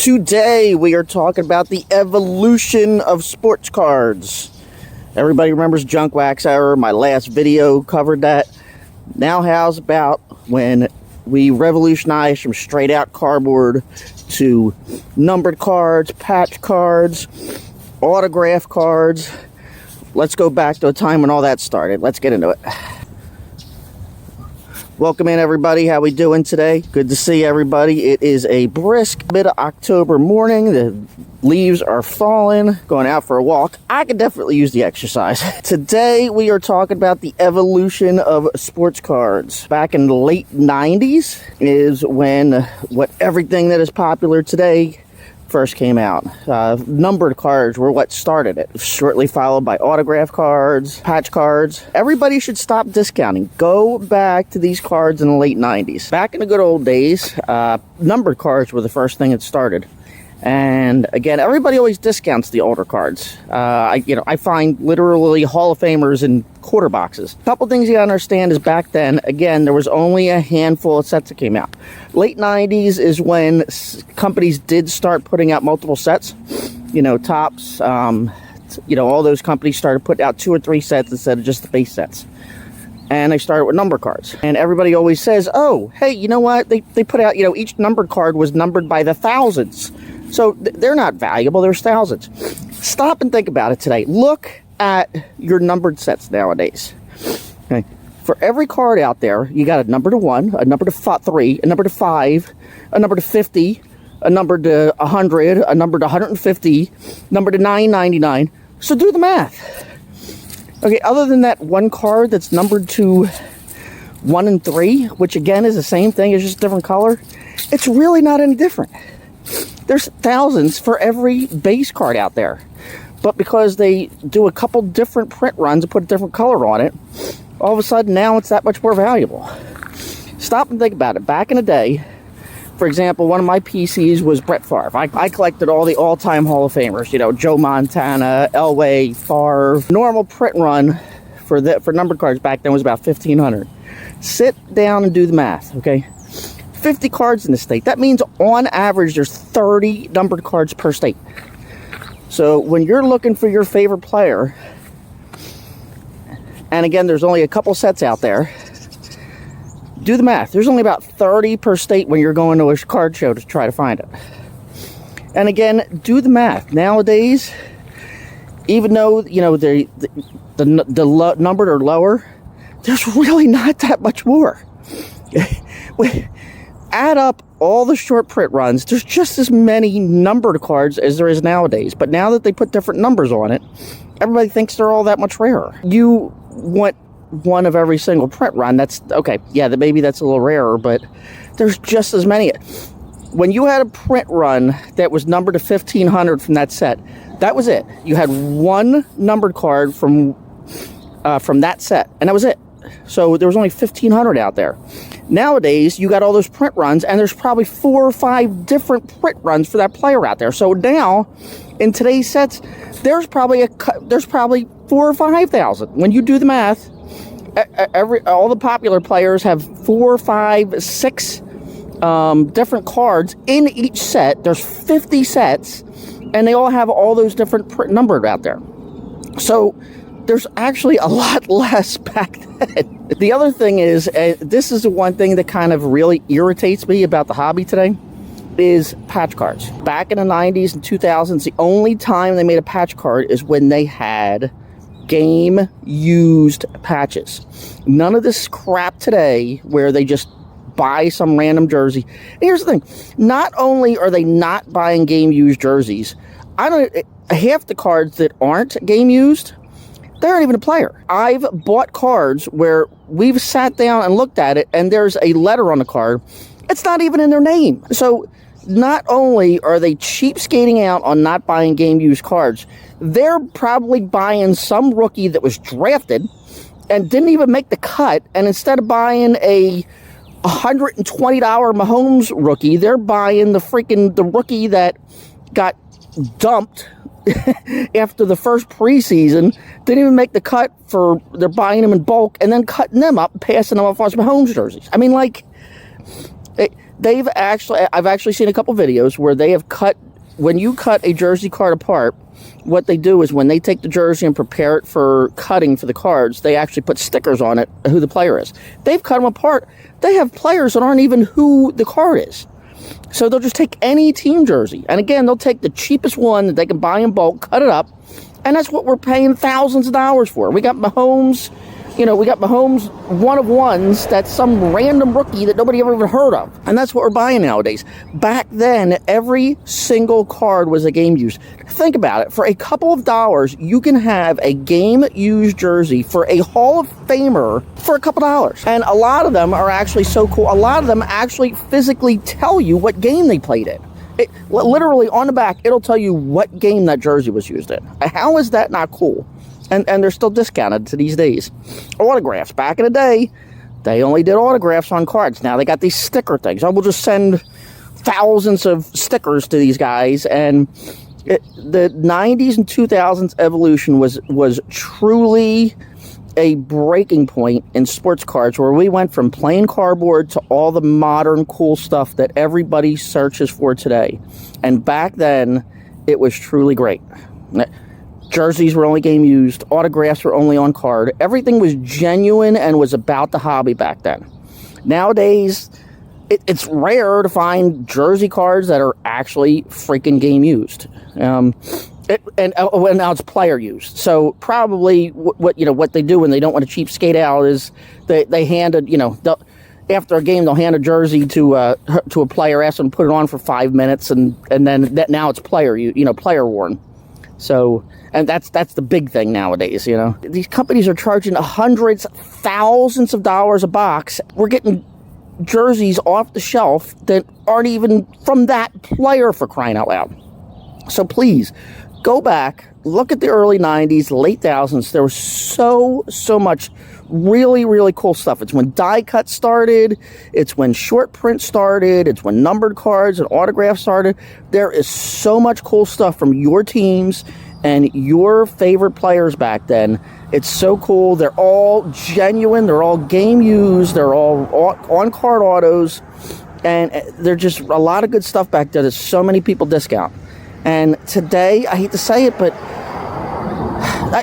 Today we are talking about the evolution of sports cards. Everybody remembers Junk Wax Hour. My last video covered that. Now how's about when we revolutionized from straight out cardboard to numbered cards, patch cards, autograph cards. Let's go back to a time when all that started. Let's get into it. Welcome in, everybody. How we doing today? Good to see everybody. It is a brisk mid-October morning. The leaves are falling. Going out for a walk. I could definitely use the exercise. Today we are talking about the evolution of sports cards. Back in the late 90s is when everything that is popular today first came out. Numbered cards were what started it, shortly followed by autograph cards, patch cards. Everybody should stop discounting. Go back to these cards in the late 90s. Back in the good old days, numbered cards were the first thing that started. And again, everybody always discounts the older cards. I find literally Hall of Famers in quarter boxes. A couple things you gotta understand is back then, again, there was only a handful of sets that came out. Late 90s is when companies did start putting out multiple sets. Tops, all those companies started putting out 2 or 3 sets instead of just the base sets. And they started with number cards. And everybody always says, oh, hey, you know what? They put out, each numbered card was numbered by the thousands. So they're not valuable, there's thousands. Stop and think about it today. Look at your numbered sets nowadays. Okay. For every card out there, you got a number to 1, a number to 3, a number to 5, a number to 50, a number to 100, a number to 150, number to 999. So do the math. Okay, other than that one card that's numbered to 1 and 3, which again is the same thing, it's just a different color, it's really not any different. There's thousands for every base card out there. But because they do a couple different print runs and put a different color on it, all of a sudden now it's that much more valuable. Stop and think about it. Back in the day, for example, one of my PCs was Brett Favre. I collected all the all-time Hall of Famers. Joe Montana, Elway, Favre. Normal print run for numbered cards back then was about 1,500. Sit down and do the math, okay? 50 cards in the state. That means on average there's 30 numbered cards per state. So when you're looking for your favorite player, and again there's only a couple sets out there, do the math. There's only about 30 per state when you're going to a card show to try to find it. And again, do the math. Nowadays, even though the numbered are lower, there's really not that much more. Add up all the short print runs, there's just as many numbered cards as there is nowadays. But now that they put different numbers on it, everybody thinks they're all that much rarer. You want one of every single print run. That's okay. Yeah, maybe that's a little rarer, but there's just as many. When you had a print run that was numbered to 1,500 from that set, that was it. You had one numbered card from that set, and that was it. So there was only 1,500 out there. Nowadays, you got all those print runs, and there's probably 4 or 5 different print runs for that player out there. So now, in today's sets, there's probably 4 or 5,000. When you do the math, all the popular players have 4, 5, 6 different cards in each set. There's 50 sets, and they all have all those different numbered out there. So there's actually a lot less back then. The other thing is, this is the one thing that kind of really irritates me about the hobby today, is patch cards. Back in the 90s and 2000s, the only time they made a patch card is when they had game-used patches. None of this crap today where they just buy some random jersey. And here's the thing. Not only are they not buying game-used jerseys, half the cards that aren't game-used, they aren't even a player. I've bought cards where we've sat down and looked at it, and there's a letter on the card. It's not even in their name. So not only are they cheapskating out on not buying game-used cards, they're probably buying some rookie that was drafted and didn't even make the cut, and instead of buying a $120 Mahomes rookie, they're buying the rookie that got dumped after the first preseason, didn't even make the cut they're buying them in bulk and then cutting them up and passing them off as Mahomes jerseys. I mean, I've actually seen a couple videos where they have when you cut a jersey card apart, what they do is when they take the jersey and prepare it for cutting for the cards, they actually put stickers on it who the player is. They've cut them apart. They have players that aren't even who the card is. So they'll just take any team jersey. And again, they'll take the cheapest one that they can buy in bulk, cut it up, and that's what we're paying thousands of dollars for. We got Mahomes, one of ones that's some random rookie that nobody ever even heard of. And that's what we're buying nowadays. Back then, every single card was a game used. Think about it. For a couple of dollars, you can have a game used jersey for a Hall of Famer for a couple dollars. And a lot of them are actually so cool. A lot of them actually physically tell you what game they played in. Literally on the back, it'll tell you what game that jersey was used in. How is that not cool? And they're still discounted to these days. Autographs. Back in the day, they only did autographs on cards. Now they got these sticker things. I will just send thousands of stickers to these guys. And the 90s and 2000s evolution was truly a breaking point in sports cards, where we went from plain cardboard to all the modern cool stuff that everybody searches for today. And back then, it was truly great. Jerseys were only game used. Autographs were only on card. Everything was genuine and was about the hobby back then. Nowadays, it's rare to find jersey cards that are actually freaking game used. And now it's player used. So probably what they do when they don't want to cheapskate out is they hand after a game they'll hand a jersey to a player, ask them to put it on for 5 minutes, and then now it's player worn. So, and that's the big thing nowadays. These companies are charging hundreds, thousands of dollars a box. We're getting jerseys off the shelf that aren't even from that player, for crying out loud. So please, go back, look at the early 90s, late thousands. There was so much really, really cool stuff. It's when die cut started. It's when short print started. It's when numbered cards and autographs started. There is so much cool stuff from your teams and your favorite players back then. It's so cool. They're all genuine. They're all game used. They're all on card autos. And they're just a lot of good stuff back there that so many people discount. And today, I hate to say it, but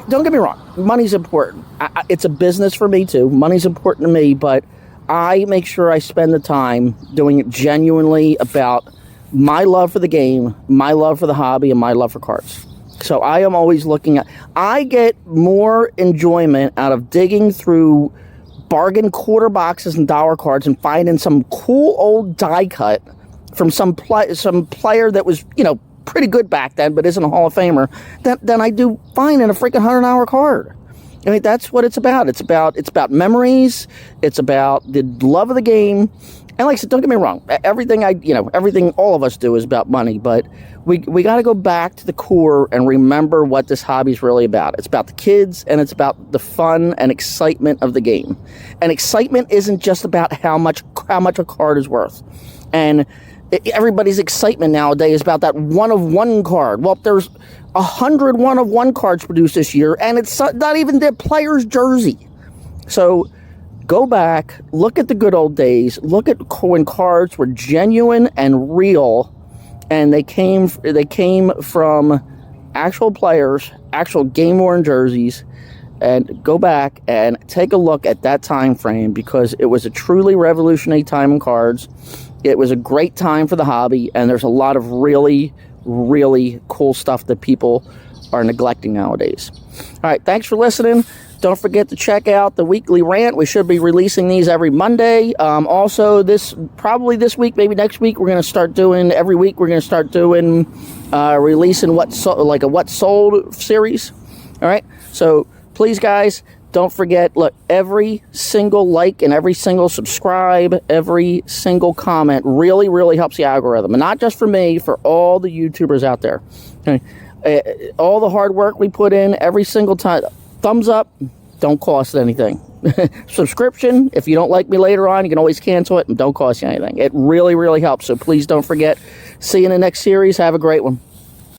don't get me wrong, money's important. It's a business for me too. Money's important to me, but I make sure I spend the time doing it genuinely about my love for the game, my love for the hobby, and my love for cards. So I am always I get more enjoyment out of digging through bargain quarter boxes and dollar cards and finding some cool old die cut from some player that was, pretty good back then, but isn't a Hall of Famer, than I do find in a freaking $100 card. I mean, that's what it's about. It's about memories. It's about the love of the game. And like I said, don't get me wrong. Everything all of us do is about money, but we got to go back to the core and remember what this hobby is really about. It's about the kids, and it's about the fun and excitement of the game. And excitement isn't just about how much a card is worth. And everybody's excitement nowadays is about that one-of-one card. Well, there's 100 one-of-one cards produced this year, and it's not even their player's jersey. So go back, look at the good old days, look at when cards were genuine and real, and they came from actual players, actual game-worn jerseys. And go back and take a look at that time frame, because it was a truly revolutionary time in cards. It was a great time for the hobby, and there's a lot of really, really cool stuff that people are neglecting nowadays. All right, thanks for listening. Don't forget to check out the weekly rant. We should be releasing these every Monday. Also, probably this week, maybe next week, we're going to start doing, every week, we're going to start doing, releasing a What Sold series. All right, so please, guys, don't forget, look, every single like and every single subscribe, every single comment really, really helps the algorithm. And not just for me, for all the YouTubers out there. Okay? All the hard work we put in every single time. Thumbs up, don't cost anything. Subscription, if you don't like me later on, you can always cancel it and don't cost you anything. It really, really helps. So please don't forget. See you in the next series. Have a great one.